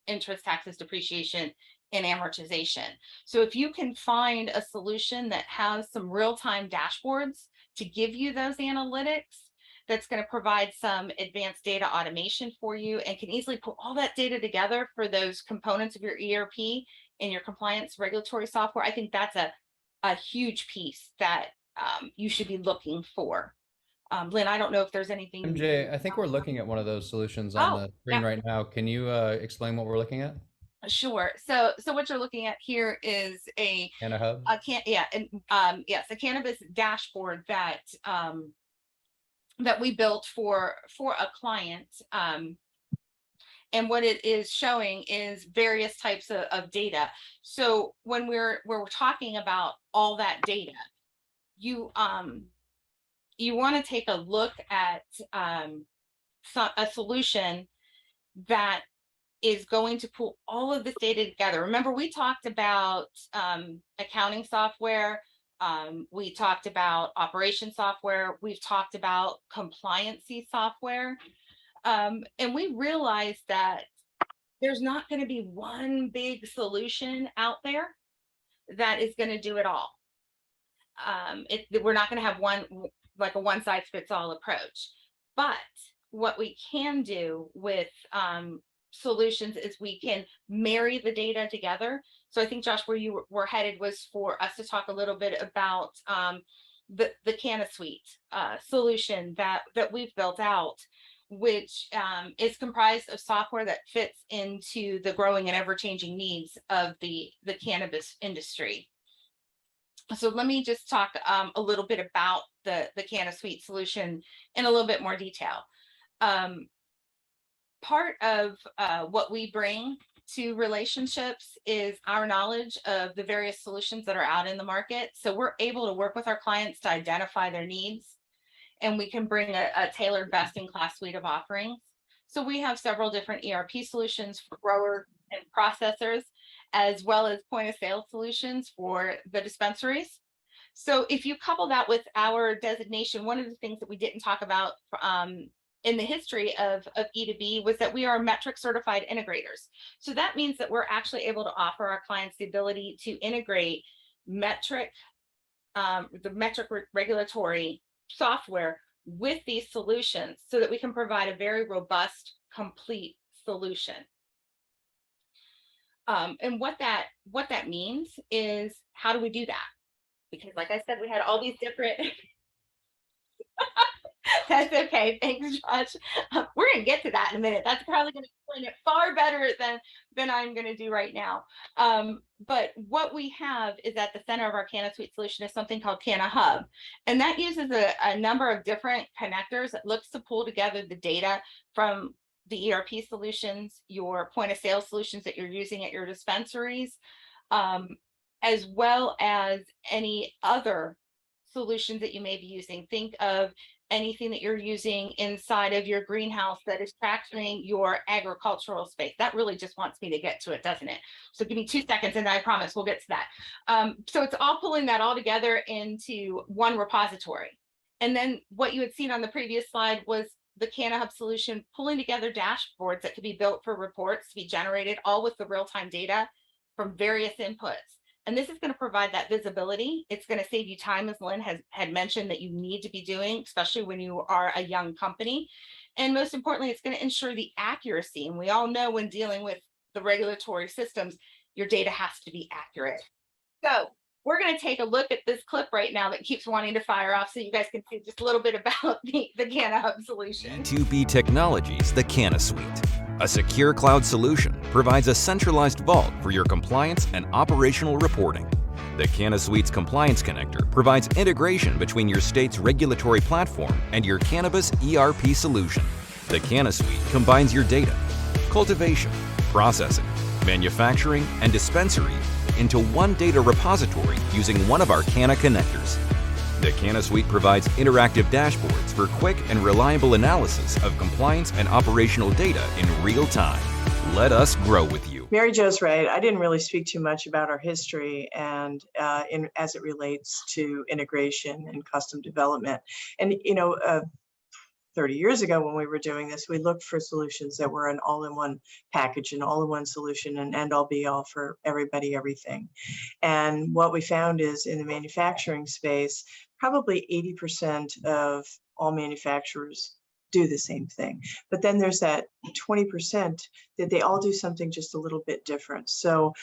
interest, taxes, depreciation, and amortization. So if you can find a solution that has some real-time dashboards to give you those analytics, that's going to provide some advanced data automation for you and can easily put all that data together for those components of your ERP and your compliance regulatory software, I think that's a huge piece that you should be looking for. Lynn, I don't know if there's anything. MJ, I think we're looking at one of those solutions on the screen right now. Can you explain what we're looking at? Sure. So what you're looking at here is a Canna Hub. yes, a cannabis dashboard that that we built for a client. And what it is showing is various types of data. So when we're talking about all that data, you want to take a look at a solution that is going to pull all of this data together. Remember, we talked about accounting software. We talked about operation software. We've talked about compliancy software. And we realized that there's not going to be one big solution out there that is going to do it all. We're not going to have one, like a one size fits all approach. But what we can do with solutions is we can marry the data together. So I think, Josh, where you were headed was for us to talk a little bit about the Canna suite solution that we've built out, which is comprised of software that fits into the growing and ever-changing needs of the cannabis industry. So let me just talk a little bit about the Canna suite solution in a little bit more detail. Part of what we bring to relationships is our knowledge of the various solutions that are out in the market. So we're able to work with our clients to identify their needs, and we can bring a tailored best-in-class suite of offerings. So we have several different ERP solutions for growers and processors, as well as point-of-sale solutions for the dispensaries. So if you couple that with our designation, one of the things that we didn't talk about in the history of E2B was that we are metric certified integrators. So that means that we're actually able to offer our clients the ability to integrate the metric regulatory software with these solutions so that we can provide a very robust, complete solution. And what that means is, how do we do that? Because like I said, we had all these different That's okay. Thanks, Josh. We're going to get to that in a minute. That's probably going to explain it far better than I'm going to do right now. But what we have is at the center of our Canna Suite solution is something called Canna Hub. And that uses a number of different connectors that looks to pull together the data from the ERP solutions, your point of sale solutions that you're using at your dispensaries, as well as any other solutions that you may be using. Think of anything that you're using inside of your greenhouse that is capturing your agricultural space. That really just wants me to get to it, doesn't it? So give me 2 seconds and I promise we'll get to that. So it's all pulling that all together into one repository. And then what you had seen on the previous slide was the Canna Hub solution pulling together dashboards that could be built for reports to be generated, all with the real-time data from various inputs. And this is going to provide that visibility. It's going to save you time, as Lynn had mentioned, that you need to be doing, especially when you are a young company. And most importantly, it's going to ensure the accuracy. And we all know when dealing with the regulatory systems, your data has to be accurate. So we're going to take a look at this clip right now that keeps wanting to fire off so you guys can see just a little bit about the Canna Hub solution. E2B Teknologies, the Canna Suite. A secure cloud solution provides a centralized vault for your compliance and operational reporting. The Canna Suite's Compliance Connector provides integration between your state's regulatory platform and your cannabis ERP solution. The Canna Suite combines your data, cultivation, processing, manufacturing, and dispensary into one data repository using one of our Canna connectors. The Canna Suite provides interactive dashboards for quick and reliable analysis of compliance and operational data in real time. Let us grow with you. Mary Jo's right. I didn't really speak too much about our history and as it relates to integration and custom development. And 30 years ago when we were doing this, we looked for solutions that were an all-in-one package, an all-in-one solution, and end-all be-all for everybody, everything. And what we found is in the manufacturing space, probably 80% of all manufacturers do the same thing. But then there's that 20% that they all do something just a little bit different. So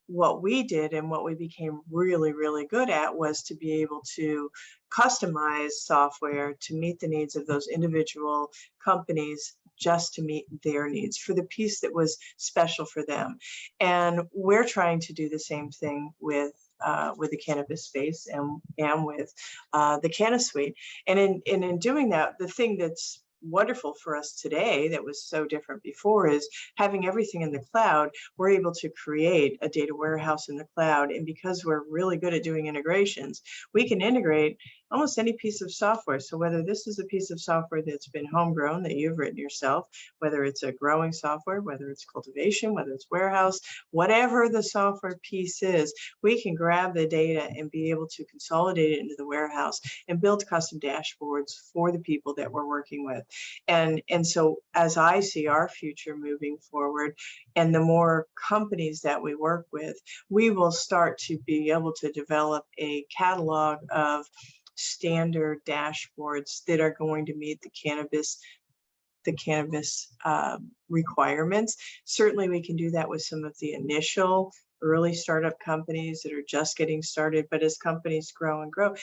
what we did and what we became really, really good at was to be able to customize software to meet the needs of those individual companies just to meet their needs, for the piece that was special for them. And we're trying to do the same thing with the cannabis space and with the Canna suite. And in doing that, the thing that's wonderful for us today that was so different before is having everything in the cloud. We're able to create a data warehouse in the cloud, and because we're really good at doing integrations, we can integrate almost any piece of software. So whether this is a piece of software that's been homegrown that you've written yourself, whether it's a growing software, whether it's cultivation, whether it's warehouse, whatever the software piece is, we can grab the data and be able to consolidate it into the warehouse and build custom dashboards for the people that we're working with. And so as I see our future moving forward, and the more companies that we work with, we will start to be able to develop a catalog of standard dashboards that are going to meet the cannabis requirements. Certainly we can do that with some of the initial early startup companies that are just getting started, but as companies grow and grow,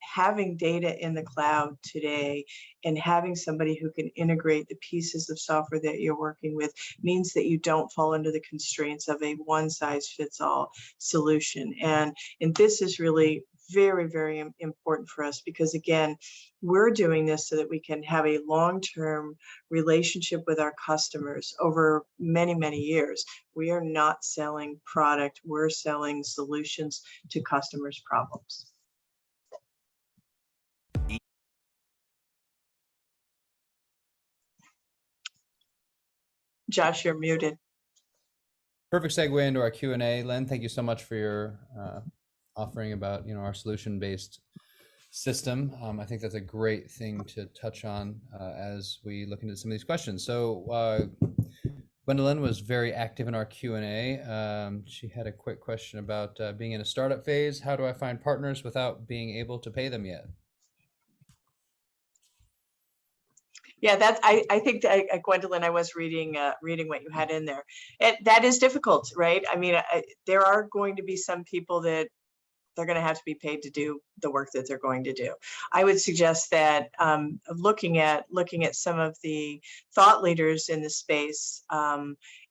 having data in the cloud today and having somebody who can integrate the pieces of software that you're working with means that you don't fall under the constraints of a one-size-fits-all solution. And this is really very, very important for us, because again, we're doing this so that we can have a long-term relationship with our customers over many, many years. We are not selling product, we're selling solutions to customers' problems. Josh, you're muted. Perfect segue into our Q&A. Len, thank you so much for your offering about our solution-based system. I think that's a great thing to touch on as we look into some of these questions. So Gwendolyn was very active in our Q&A. She had a quick question about being in a startup phase. How do I find partners without being able to pay them yet? Yeah, that's. I think that, Gwendolyn, I was reading what you had in there. That is difficult, right? I mean, there are going to be some people that they're going to have to be paid to do the work that they're going to do. I would suggest that looking at some of the thought leaders in the space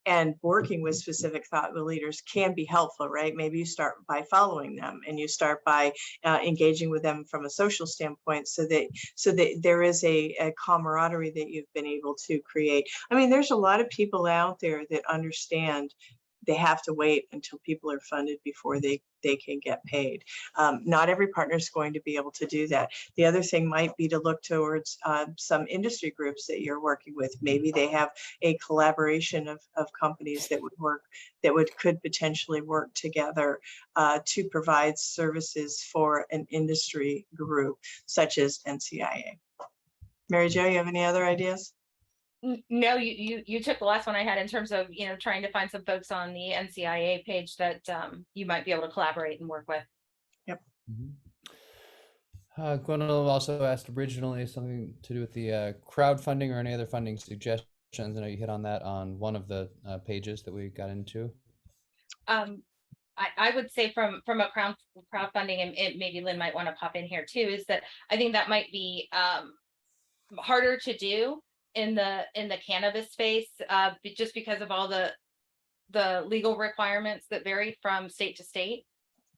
and working with specific thought leaders can be helpful, right? Maybe you start by following them, and you start by engaging with them from a social standpoint, so that there is a camaraderie that you've been able to create. I mean, there's a lot of people out there that understand they have to wait until people are funded before they can get paid. Not every partner is going to be able to do that. The other thing might be to look towards some industry groups that you're working with. Maybe they have a collaboration of companies that could potentially work together to provide services for an industry group such as NCIA. Mary Jo, you have any other ideas? No, you took the last one I had in terms of trying to find some folks on the NCIA page that you might be able to collaborate and work with. Yep. Gwendolyn also asked originally something to do with the crowdfunding or any other funding suggestions. I know you hit on that on one of the pages that we got into. I would say from a crowdfunding, and maybe Lynn might want to pop in here too, is that I think that might be harder to do in the cannabis space, just because of all the legal requirements that vary from state to state.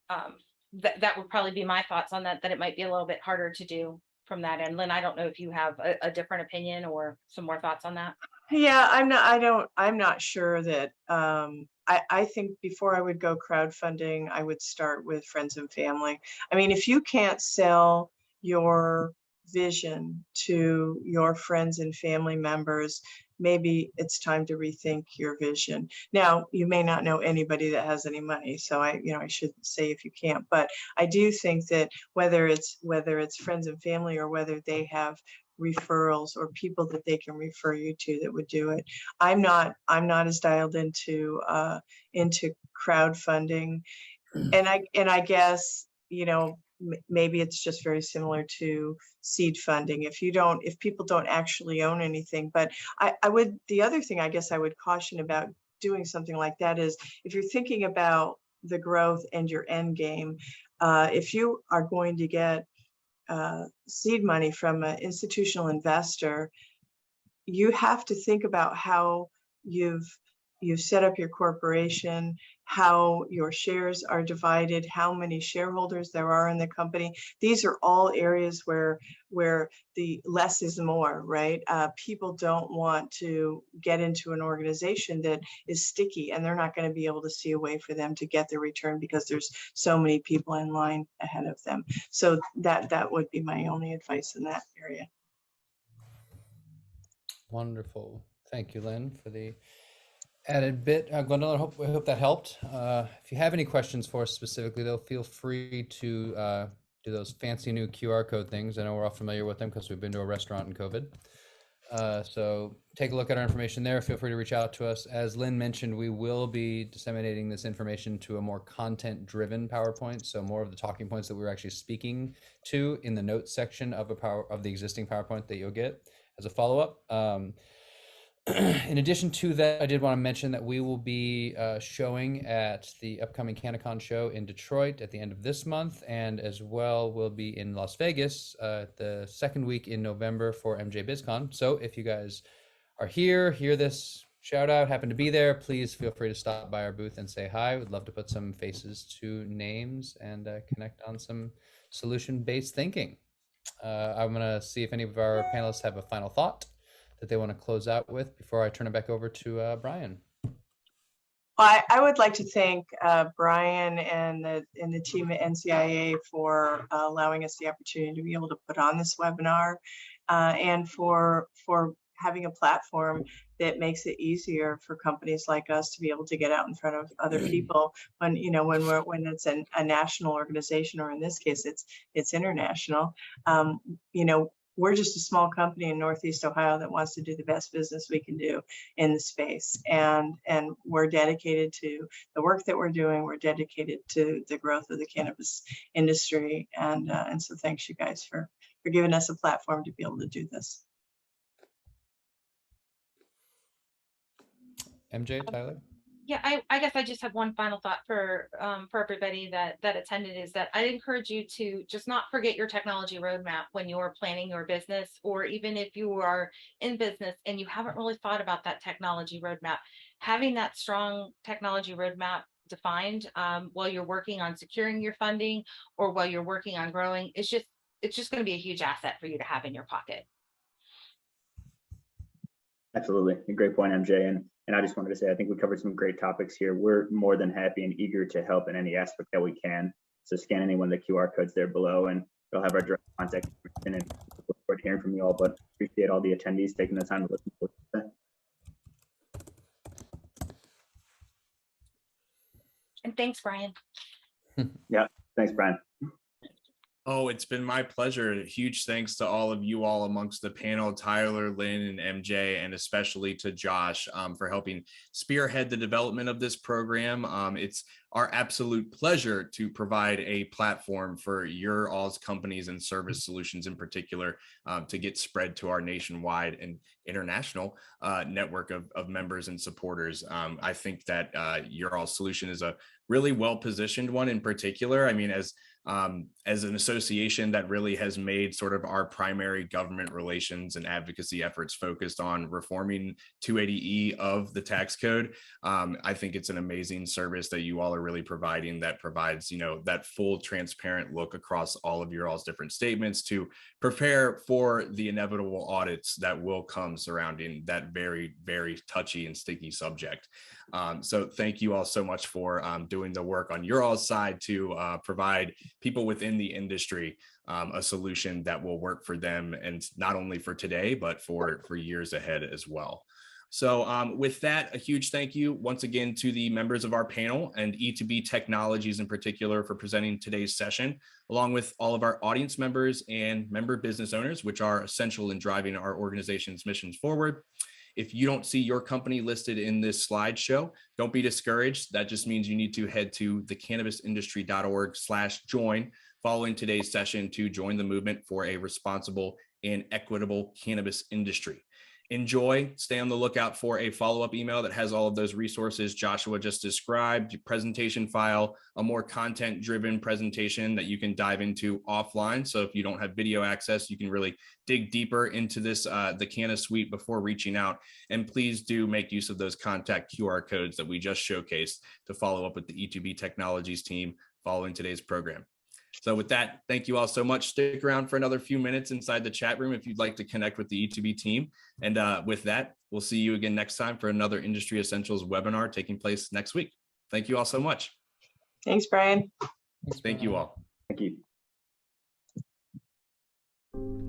That would probably be my thoughts on that it might be a little bit harder to do from that end. Lynn, I don't know if you have a different opinion or some more thoughts on that. Yeah, I'm not sure that I think before I would go crowdfunding, I would start with friends and family. I mean, if you can't sell your vision to your friends and family members, maybe it's time to rethink your vision. Now, you may not know anybody that has any money, so I shouldn't say if you can't, but I do think that whether it's friends and family, or whether they have referrals or people that they can refer you to that would do it. I'm not as dialed into crowdfunding, and I guess maybe it's just very similar to seed funding. If people don't actually own anything, but the other thing I guess I would caution about doing something like that is, if you're thinking about the growth and your end game, if you are going to get seed money from an institutional investor, you have to think about how you've set up your corporation, how your shares are divided, how many shareholders there are in the company. These are all areas where the less is more, right? People don't want to get into an organization that is sticky, and they're not going to be able to see a way for them to get the return because there's so many people in line ahead of them. So that would be my only advice in that area. Wonderful. Thank you, Lynn, for the added bit. Gwendolyn, I hope that helped. If you have any questions for us specifically, though, feel free to do those fancy new QR code things. I know we're all familiar with them because we've been to a restaurant in COVID. So take a look at our information there. Feel free to reach out to us. As Lynn mentioned, we will be disseminating this information to a more content-driven PowerPoint. So more of the talking points that we're actually speaking to in the notes section of the existing PowerPoint that you'll get as a follow-up. In addition to that, I did want to mention that we will be showing at the upcoming CannaCon show in Detroit at the end of this month, and as well we'll be in Las Vegas the second week in November for MJ BizCon. So if you guys are here, hear this shout out, happen to be there, please feel free to stop by our booth and say hi. We'd love to put some faces to names and connect on some solution-based thinking. I'm going to see if any of our panelists have a final thought that they want to close out with before I turn it back over to Brian. I would like to thank Brian and the team at NCIA for allowing us the opportunity to be able to put on this webinar and for having a platform that makes it easier for companies like us to be able to get out in front of other people when it's a national organization, or in this case it's international. We're just a small company in Northeast Ohio that wants to do the best business we can do in the space. And we're dedicated to the work that we're doing. We're dedicated to the growth of the cannabis industry. And so thanks you guys for giving us a platform to be able to do this. MJ, Tyler? Yeah, I guess I just have one final thought for everybody that attended, is that I'd encourage you to just not forget your technology roadmap when you're planning your business, or even if you are in business and you haven't really thought about that technology roadmap. Having that strong technology roadmap defined while you're working on securing your funding or while you're working on growing, it's just going to be a huge asset for you to have in your pocket. Absolutely. A great point, MJ. And I just wanted to say, I think we covered some great topics here. We're more than happy and eager to help in any aspect that we can. So scan any one of the QR codes there below, and we'll have our direct contact information, and look forward to hearing from you all. But appreciate all the attendees taking the time to listen to us. And thanks, Brian. Yeah, thanks, Brian. Oh, it's been my pleasure. Huge thanks to all of you all amongst the panel, Tyler, Lynn, and MJ, and especially to Josh for helping spearhead the development of this program. It's our absolute pleasure to provide a platform for your all's companies and service solutions in particular to get spread to our nationwide and international network of members and supporters. I think that your all's solution is a really well-positioned one in particular. I mean, as an association that really has made sort of our primary government relations and advocacy efforts focused on reforming 280E of the tax code, I think it's an amazing service that you all are really providing, that provides, that full transparent look across all of your all's different statements to prepare for the inevitable audits that will come surrounding that very, very touchy and sticky subject. So thank you all so much for doing the work on your all's side to provide people within the industry a solution that will work for them, and not only for today, but for years ahead as well. So with that, a huge thank you once again to the members of our panel and E2B Teknologies in particular for presenting today's session, along with all of our audience members and member business owners, which are essential in driving our organization's missions forward. If you don't see your company listed in this slideshow, don't be discouraged. That just means you need to head to thecannabisindustry.org/join following today's session to join the movement for a responsible and equitable cannabis industry. enjoy. Stay on the lookout for a follow-up email that has all of those resources Joshua just described, presentation file, a more content-driven presentation that you can dive into offline. So if you don't have video access, you can really dig deeper into this, the Canna suite before reaching out. And please do make use of those contact QR codes that we just showcased to follow up with the E2B Technologies team following today's program. So with that, thank you all so much. Stick around for another few minutes inside the chat room if you'd like to connect with the E2B team. And with that, we'll see you again next time for another Industry Essentials webinar taking place next week. Thank you all so much. Thanks, Brian. Thank you all. Thank you.